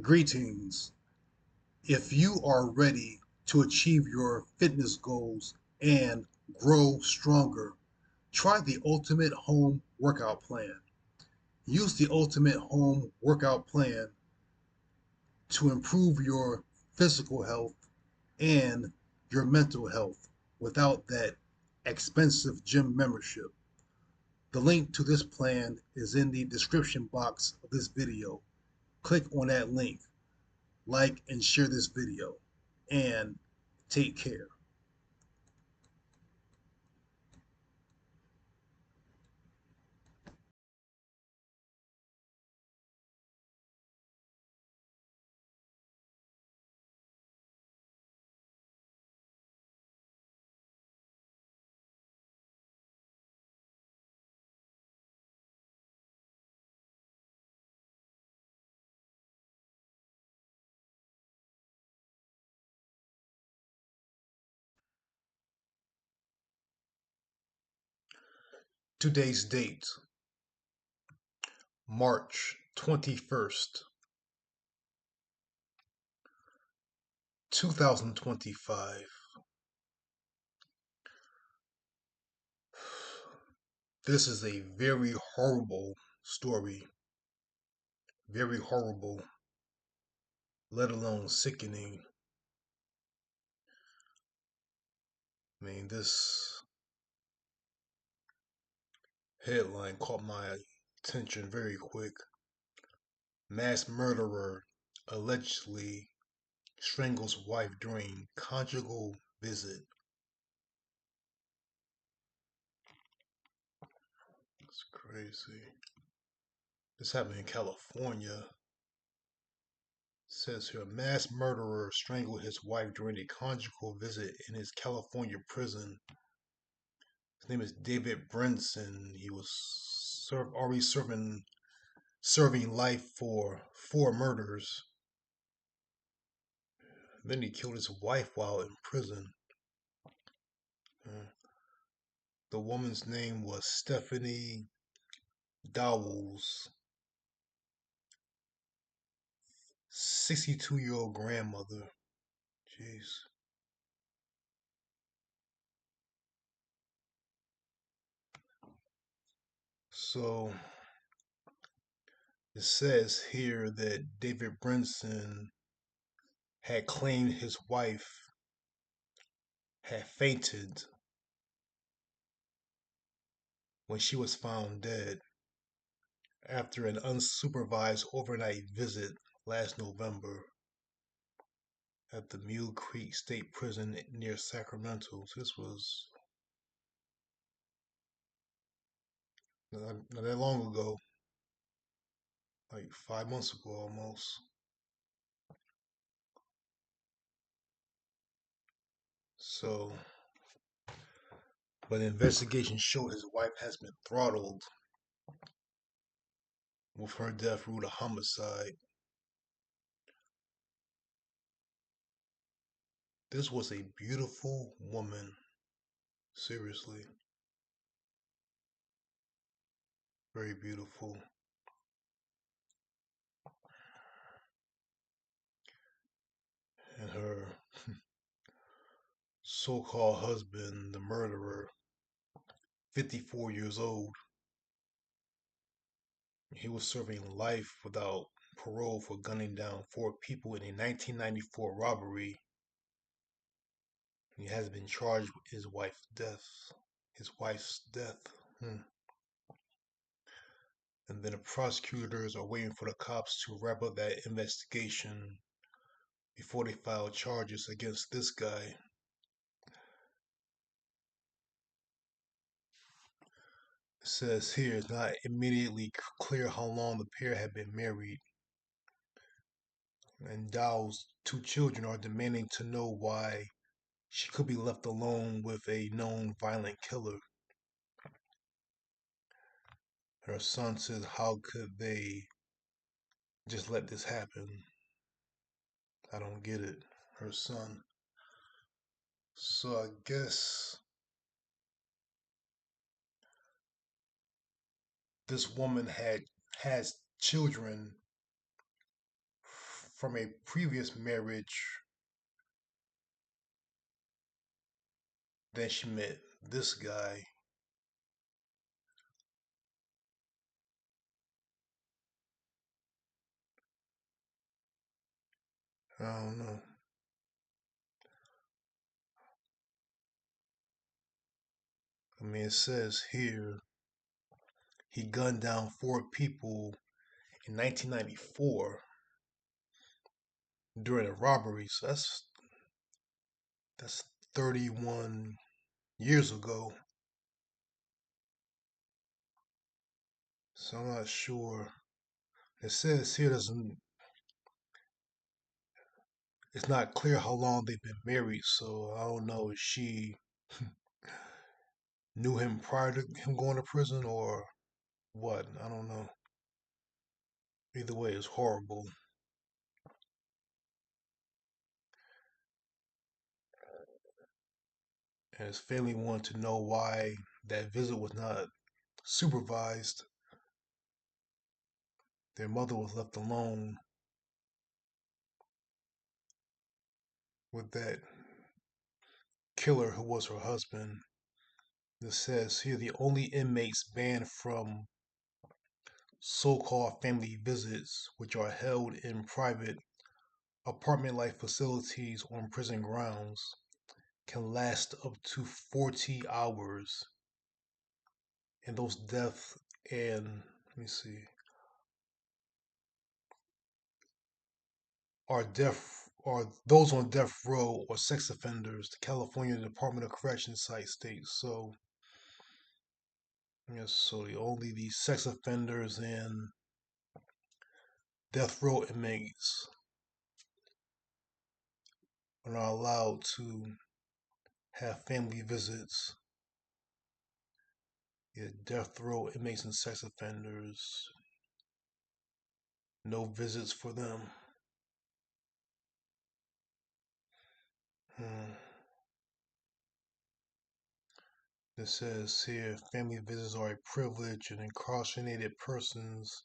Greetings. If you are ready to achieve your fitness goals and grow stronger, try the Ultimate Home Workout Plan. Use the Ultimate Home Workout Plan to improve your physical health and your mental health without that expensive gym membership. The link to this plan is in the description box of this video. Click on that link, like and share this video, and take care. Today's date, March 21st, 2025. This is a very horrible story, very horrible, let alone sickening. This headline caught my attention very quick. Mass murderer allegedly strangles wife during conjugal visit. It's crazy. This happened in California. Says here, mass murderer strangled his wife during a conjugal visit in his California prison. His name is David Brinson. He was already serving life for 4 murders. Then he killed his wife while in prison. Uh, the woman's name was Stephanie Dowells, 62-year-old grandmother. Jeez. So it says here that David Brinson had claimed his wife had fainted when she was found dead after an unsupervised overnight visit last November at the Mule Creek State Prison near Sacramento. This was not that long ago, like 5 months ago almost. So, but the investigation showed his wife has been throttled, with her death ruled a homicide. This was a beautiful woman, seriously, very beautiful. And her so-called husband, the murderer, 54 years old. He was serving life without parole for gunning down 4 people in a 1994 robbery. He has been charged with his wife's death. His wife's death. And then the prosecutors are waiting for the cops to wrap up that investigation before they file charges against this guy. It says here it's not immediately clear how long the pair had been married, and Dow's 2 children are demanding to know why she could be left alone with a known violent killer. Her son says, how could they just let this happen? I don't get it. Her son. So I guess this woman has children from a previous marriage. Then she met this guy. I don't know. I mean, it says here he gunned down 4 people in 1994 during a robbery. So that's 31 years ago. So I'm not sure. It says here doesn't. It's not clear how long they've been married. So I don't know if she knew him prior to him going to prison or what. I don't know. Either way, it's horrible. And his family wanted to know why that visit was not supervised. Their mother was left alone with that killer who was her husband. This says here the only inmates banned from so called family visits, which are held in private apartment like facilities on prison grounds, can last up to 40 hours. And those deaths and, let me see, are those on death row or sex offenders, the California Department of Corrections site states. So yes, so only the sex offenders and death row inmates are not allowed to have family visits. Yeah, death row inmates and sex offenders, no visits for them. Hmm. It says here family visits are a privilege and incarcerated persons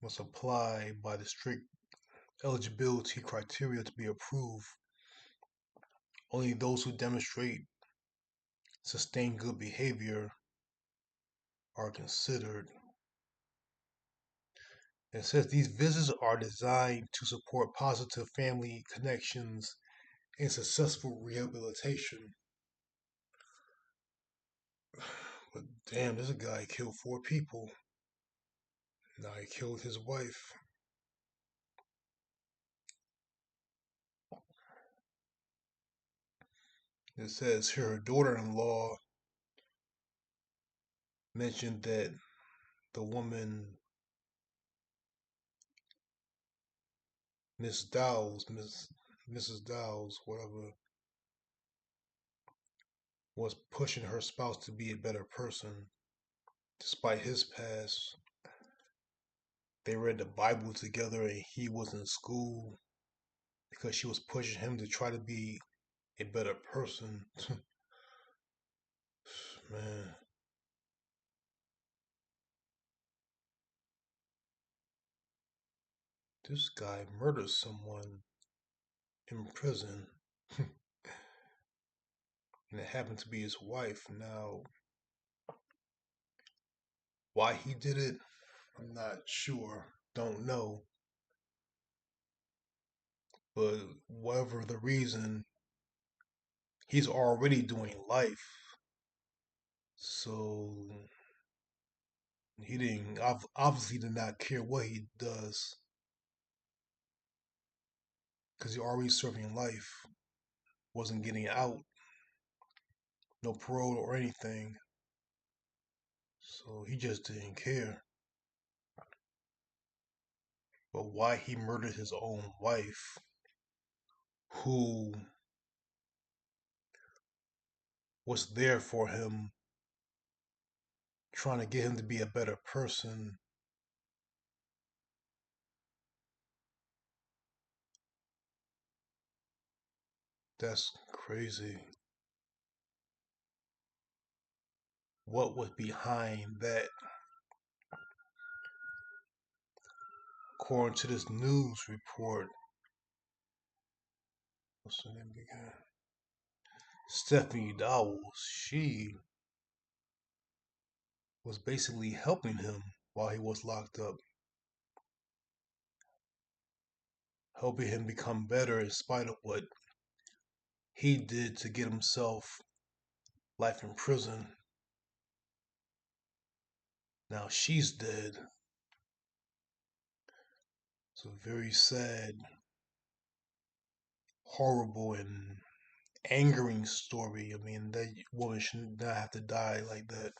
must apply by the strict eligibility criteria to be approved. Only those who demonstrate sustained good behavior are considered. It says these visits are designed to support positive family connections and successful rehabilitation. But damn, this guy killed 4 people. Now he killed his wife. It says here her daughter in law mentioned that the woman, Miss Dowles, Mrs. Dowles, whatever, was pushing her spouse to be a better person despite his past. They read the Bible together and he was in school because she was pushing him to try to be a better person. Man, this guy murdered someone in prison and it happened to be his wife. Now, why he did it, I'm not sure. Don't know. But whatever the reason, he's already doing life. So he didn't obviously did not care what he does because he already serving life, wasn't getting out, no parole or anything. So he just didn't care. But why he murdered his own wife, who was there for him, trying to get him to be a better person. That's crazy. What was behind that? According to this news report, what's her name again? Stephanie Dowles. She was basically helping him while he was locked up, helping him become better in spite of what he did to get himself life in prison. Now she's dead. It's a very sad, horrible, and angering story. I mean, that woman should not have to die like that.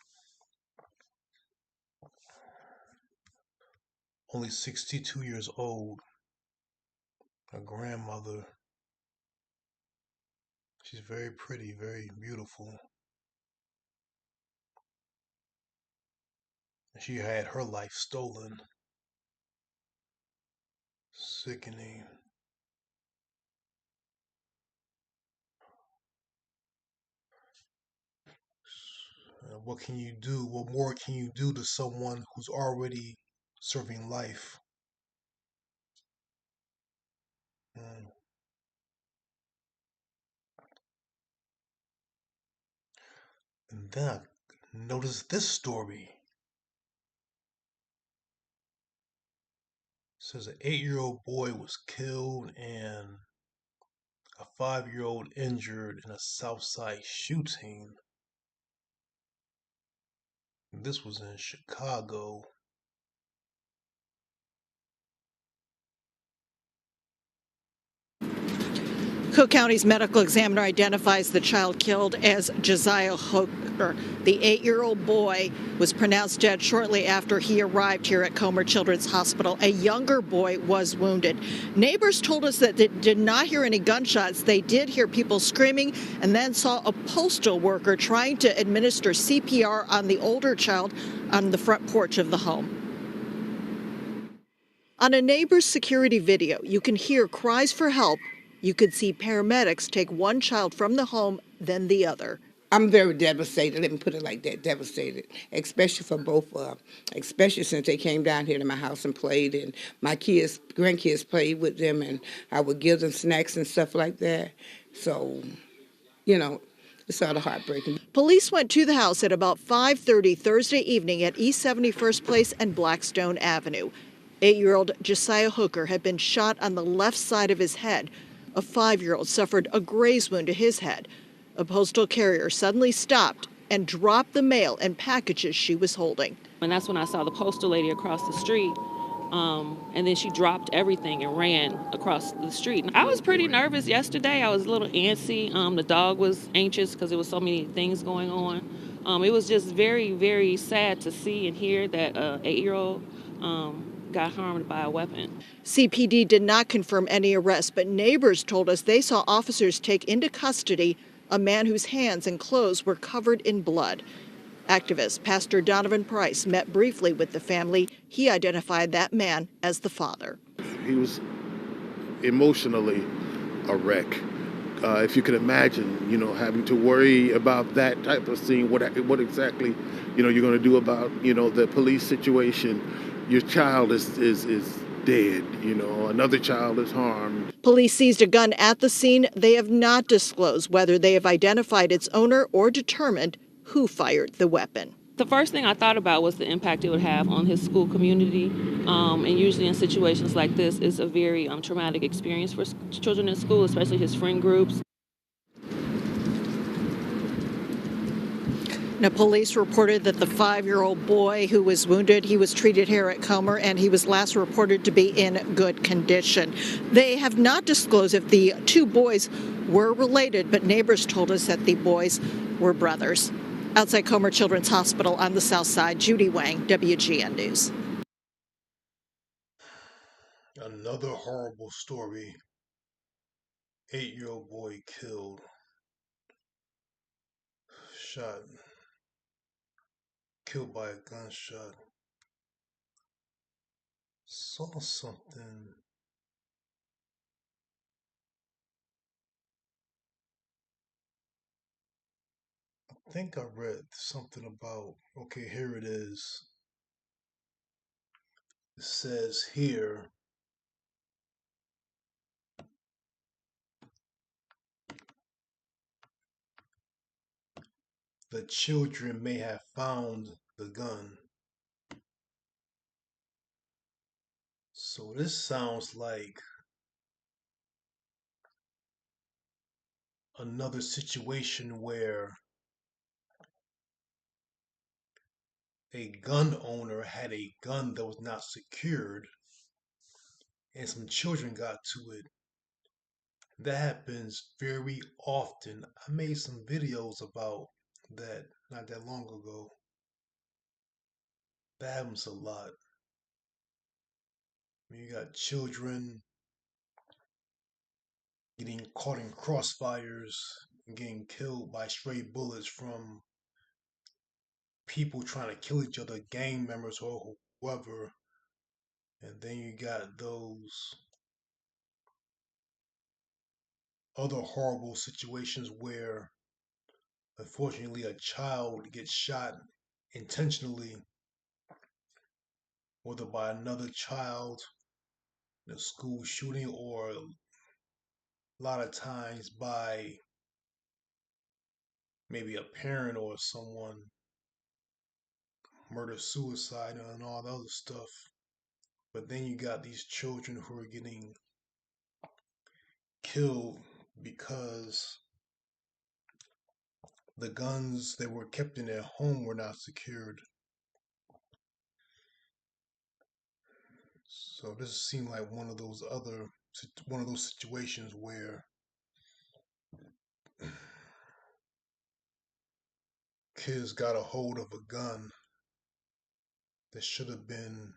Only 62 years old, a grandmother. She's very pretty, very beautiful. She had her life stolen. Sickening. What can you do? What more can you do to someone who's already serving life? Mm. And then notice this story. It says an 8-year-old boy was killed and a 5-year-old injured in a Southside shooting. This was in Chicago. Cook County's medical examiner identifies the child killed as Josiah Hooker. The 8-year-old boy was pronounced dead shortly after he arrived here at Comer Children's Hospital. A younger boy was wounded. Neighbors told us that they did not hear any gunshots. They did hear people screaming and then saw a postal worker trying to administer CPR on the older child on the front porch of the home. On a neighbor's security video, you can hear cries for help. You could see paramedics take one child from the home, then the other. I'm very devastated, let me put it like that, devastated, especially for both, especially since they came down here to my house and played, and my kids, grandkids played with them, and I would give them snacks and stuff like that. So, it's sort of heartbreaking. Police went to the house at about 5:30 Thursday evening at East 71st Place and Blackstone Avenue. 8-year-old Josiah Hooker had been shot on the left side of his head. A 5-year-old suffered a graze wound to his head. A postal carrier suddenly stopped and dropped the mail and packages she was holding. And that's when I saw the postal lady across the street. And then she dropped everything and ran across the street. I was pretty nervous yesterday. I was a little antsy. The dog was anxious because there was so many things going on. It was just very, very sad to see and hear that 8-year-old got harmed by a weapon. CPD did not confirm any arrests, but neighbors told us they saw officers take into custody a man whose hands and clothes were covered in blood. Activist Pastor Donovan Price met briefly with the family. He identified that man as the father. He was emotionally a wreck. If you could imagine, having to worry about that type of scene, what exactly, you're going to do about, the police situation. Your child is dead, another child is harmed. Police seized a gun at the scene. They have not disclosed whether they have identified its owner or determined who fired the weapon. The first thing I thought about was the impact it would have on his school community. And usually in situations like this, it's a very traumatic experience for children in school, especially his friend groups. Now, police reported that the 5-year-old boy who was wounded, he was treated here at Comer, and he was last reported to be in good condition. They have not disclosed if the two boys were related, but neighbors told us that the boys were brothers. Outside Comer Children's Hospital on the south side, Judy Wang, WGN News. Another horrible story. 8-year-old boy killed. Shot. Killed by a gunshot. Saw something. I think I read something about, okay, here it is. It says here, the children may have found the gun. So this sounds like another situation where a gun owner had a gun that was not secured and some children got to it. That happens very often. I made some videos about that not that long ago. That happens a lot. You got children getting caught in crossfires and getting killed by stray bullets from people trying to kill each other, gang members or whoever. And then you got those other horrible situations where unfortunately a child gets shot intentionally, whether by another child in a school shooting or a lot of times by maybe a parent or someone, murder suicide and all the other stuff. But then you got these children who are getting killed because the guns that were kept in their home were not secured. So this seemed like one of those situations where kids got a hold of a gun that should have been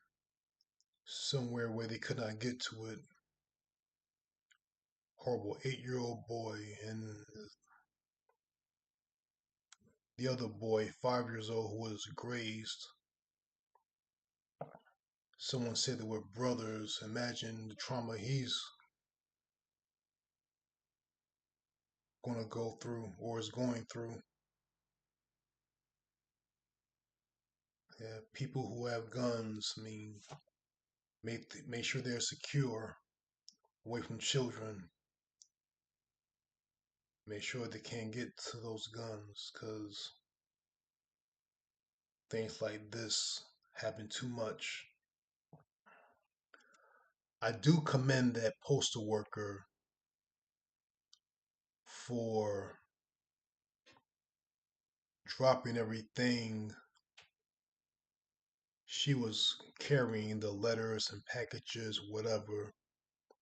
somewhere where they could not get to it. Horrible 8-year-old boy and the other boy, 5 years old, who was grazed. Someone said they were brothers. Imagine the trauma he's going to go through or is going through. Yeah, people who have guns, I mean, make sure they're secure away from children. Make sure they can't get to those guns because things like this happen too much. I do commend that postal worker for dropping everything she was carrying, the letters and packages, whatever,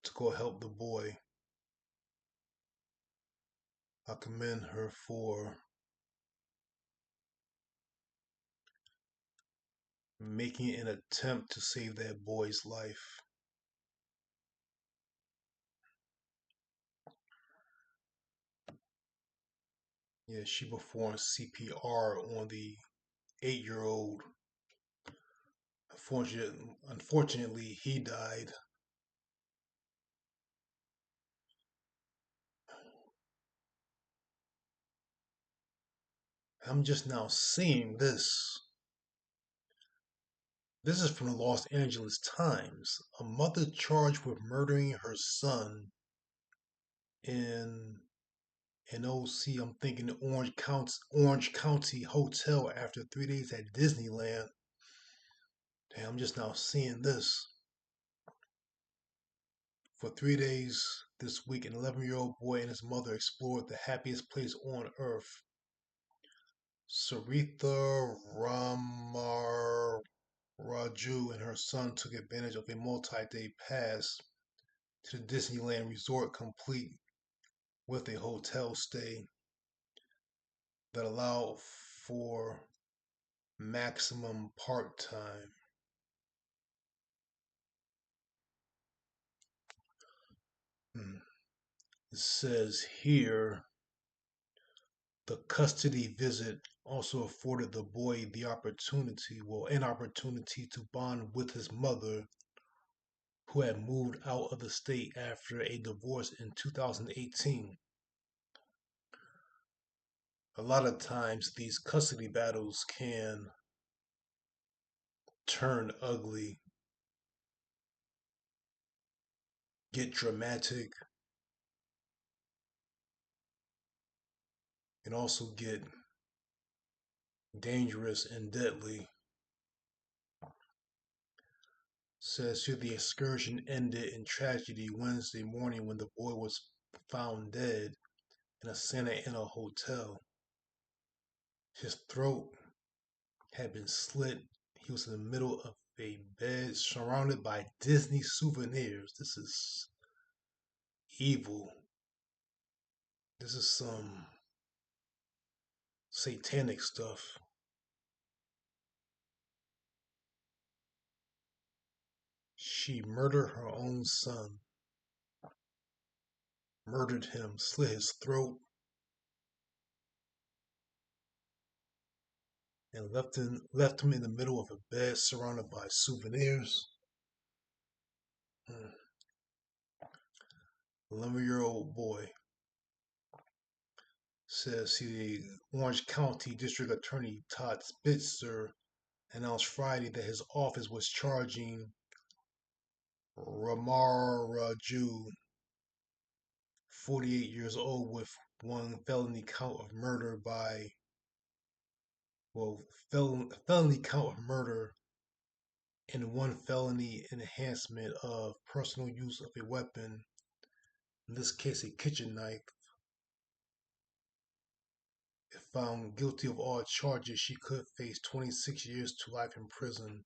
to go help the boy. I commend her for making an attempt to save that boy's life. Yeah, she performed CPR on the 8-year old. Unfortunately, he died. I'm just now seeing this. This is from the Los Angeles Times. A mother charged with murdering her son in an OC, I'm thinking Orange County hotel after 3 days at Disneyland. Damn, I'm just now seeing this. For 3 days this week, an 11-year-old boy and his mother explored the happiest place on earth. Saritha Ramaraju and her son took advantage of a multi-day pass to the Disneyland resort, complete with a hotel stay that allowed for maximum park time. It says here the custody visit also afforded the boy an opportunity to bond with his mother, who had moved out of the state after a divorce in 2018. A lot of times these custody battles can turn ugly, get dramatic, and also get dangerous, and deadly. Says here the excursion ended in tragedy Wednesday morning when the boy was found dead in a Santa Ana hotel. His throat had been slit. He was in the middle of a bed surrounded by Disney souvenirs. This is evil. This is some satanic stuff. She murdered her own son, murdered him, slit his throat, and left him in the middle of a bed surrounded by souvenirs. 11-year-old boy says the Orange County District Attorney Todd Spitzer announced Friday that his office was charging Ramaraju, 48 years old, with one felony count of murder by, well, felony count of murder and one felony enhancement of personal use of a weapon, in this case a kitchen knife. If found guilty of all charges, she could face 26 years to life in prison.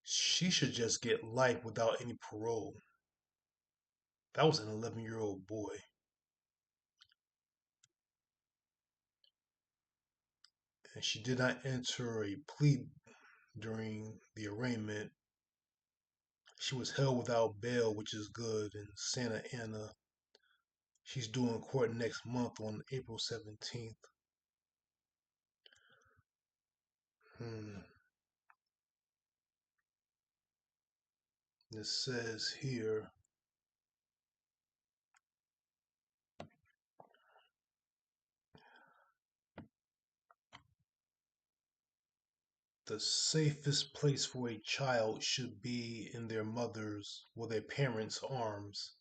She should just get life without any parole. That was an 11-year-old boy. And she did not enter a plea during the arraignment. She was held without bail, which is good, in Santa Ana. She's due in court next month on April 17th. It says here, the safest place for a child should be in their mother's or their parents' arms,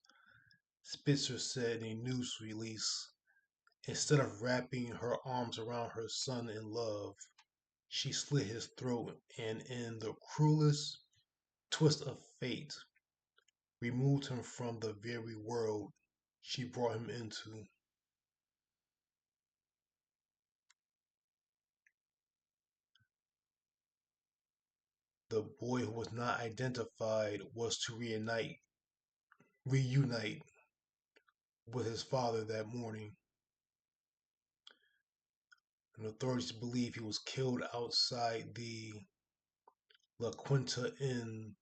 Spitzer said in a news release. Instead of wrapping her arms around her son in love, she slit his throat and, in the cruelest twist of fate, removed him from the very world she brought him into. The boy who was not identified was to reunite with his father that morning, and authorities believe he was killed outside the La Quinta Inn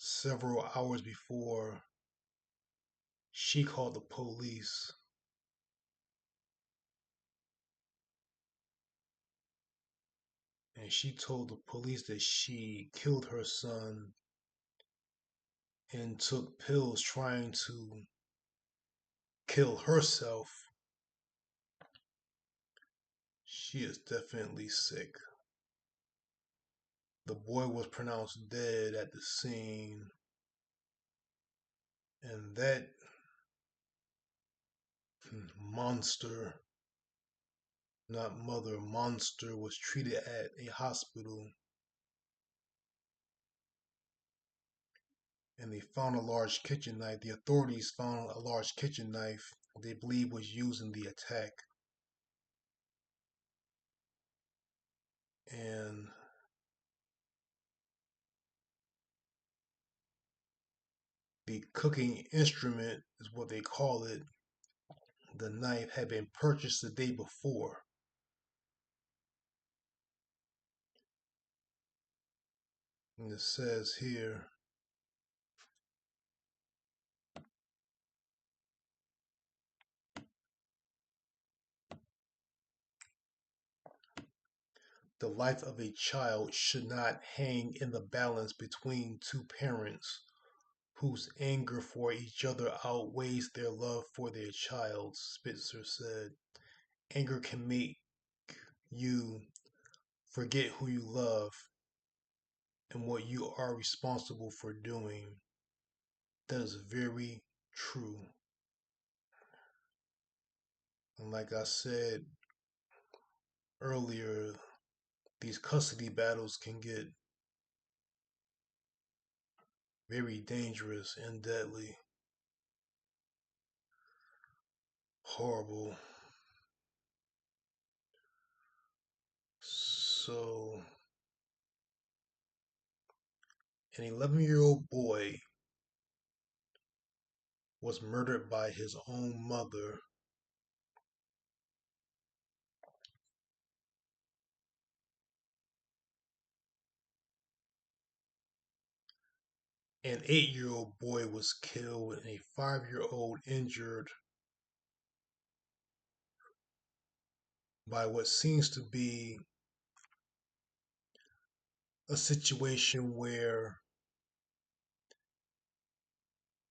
several hours before she called the police. And she told the police that she killed her son and took pills trying to kill herself. She is definitely sick. The boy was pronounced dead at the scene, and that monster, not mother, monster, was treated at a hospital. And they found a large kitchen knife. The authorities found a large kitchen knife they believe was used in the attack. And the cooking instrument is what they call it. The knife had been purchased the day before. And it says here, the life of a child should not hang in the balance between two parents whose anger for each other outweighs their love for their child, Spitzer said. Anger can make you forget who you love and what you are responsible for doing. That is very true. And like I said earlier, these custody battles can get very dangerous and deadly. Horrible. So, an 11-year-old boy was murdered by his own mother. An 8-year-old boy was killed and a 5-year-old injured by what seems to be a situation where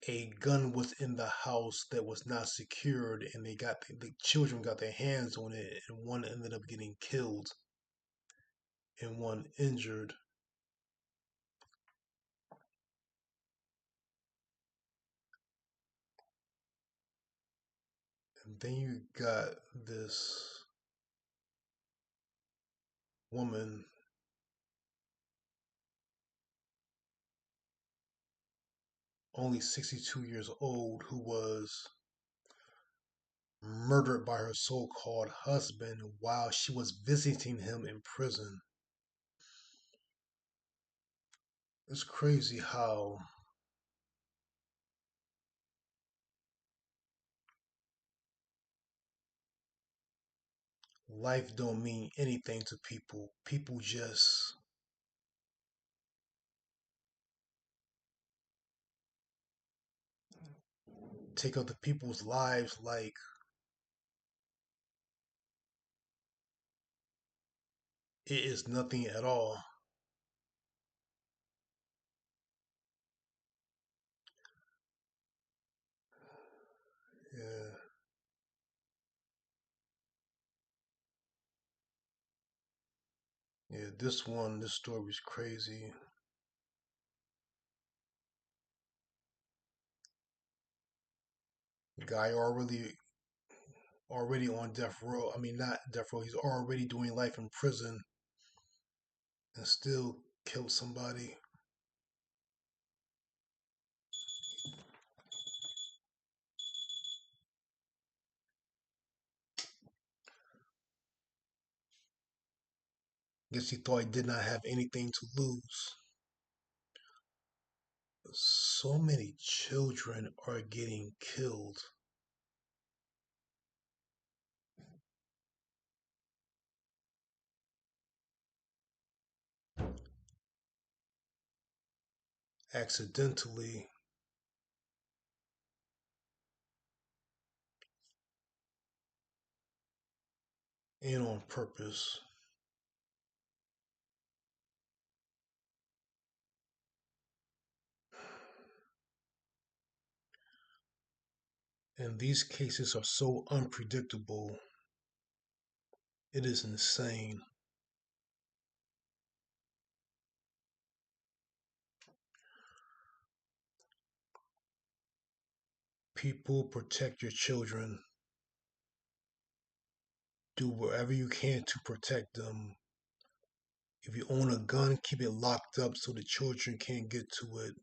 a gun was in the house that was not secured, and the children got their hands on it, and one ended up getting killed and one injured. And then you got this woman, only 62 years old, who was murdered by her so-called husband while she was visiting him in prison. It's crazy how life don't mean anything to people. People just take other people's lives like it is nothing at all. Yeah, yeah. This story is crazy. Guy already on death row. I mean, not death row. He's already doing life in prison and still killed somebody. Guess he thought he did not have anything to lose. So many children are getting killed accidentally and on purpose. And these cases are so unpredictable. It is insane. People, protect your children. Do whatever you can to protect them. If you own a gun, keep it locked up so the children can't get to it.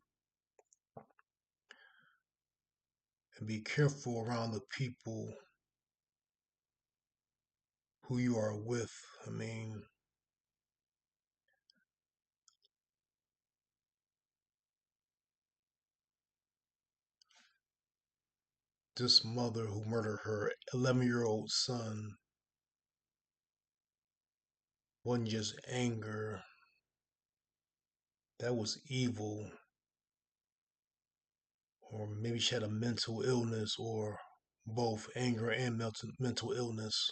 And be careful around the people who you are with. I mean, this mother who murdered her 11-year-old son wasn't just anger, that was evil. Or maybe she had a mental illness, or both anger and mental illness.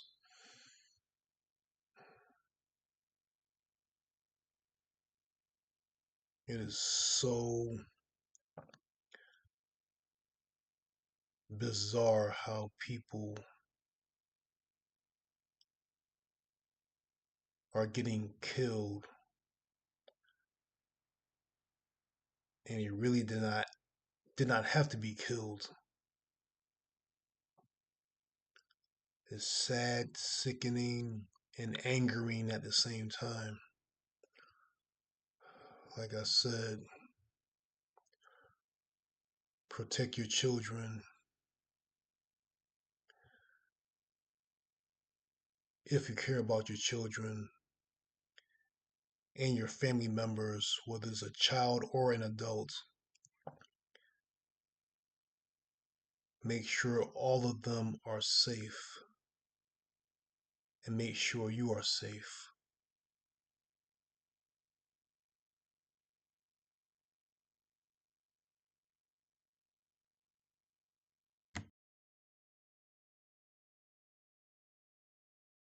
It is so bizarre how people are getting killed, and he really did not have to be killed. is sad, sickening, and angering at the same time. Like I said, protect your children. If you care about your children and your family members, whether it's a child or an adult, make sure all of them are safe and make sure you are safe.